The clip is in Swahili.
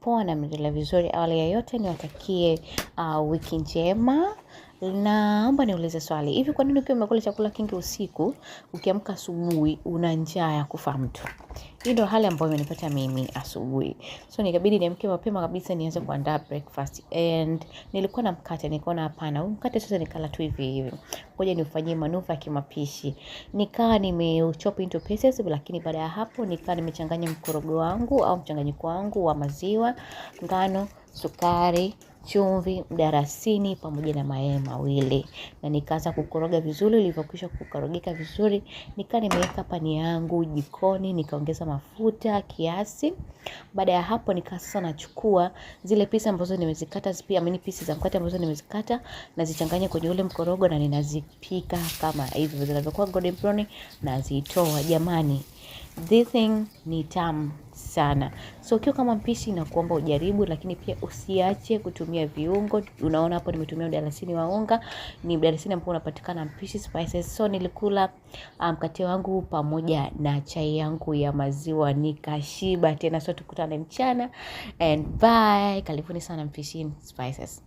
poa na mnaendelea vizuri. Awali ya yote niwatakie wiki njema. Naomba niulize swali. Hivi kwa nini ukiwa umekula chakula kingi usiku, ukiamka asubuhi una njaa ya kufa mtu? Hii ndio hali ambayo imenipata mimi asubuhi. So nikabidi niamke mapema kabisa nianze kuandaa breakfast. And nilikuwa na mkate, nikaona hapana, huu mkate sasa nikala tu hivi hivi. Ngoja niufanyie manuva ya kimapishi. Nikawa nimechop into pieces, lakini baada ya hapo nikawa nimechanganya mkorogo wangu au mchanganyiko wangu wa maziwa, ngano, sukari, chumvi, mdarasini pamoja na mayai mawili. Na nikaanza kukoroga vizuri. Ilivyokwisha kukorogeka vizuri, nikawa nimeweka pani yangu jikoni, nikaongeza mafuta kiasi. Baada ya hapo nikawa sasa nachukua zile pisi ambazo nimezikata, pisi za mkate ambazo nimezikata, nazichanganya kwenye ule mkorogo na ninazipika kama hivi zinavyokuwa golden brown, nazitoa. Jamani, this thing ni tamu sana. So ukiwa kama mpishi nakuomba ujaribu, lakini pia usiache kutumia viungo. Unaona hapo nimetumia mdalasini wa unga, ni mdalasini ambao unapatikana Mpishi Spices. So nilikula mkate wangu pamoja na chai yangu ya maziwa, nikashiba tena. So tukutane mchana, and bye. Karibuni sana Mpishi Spices.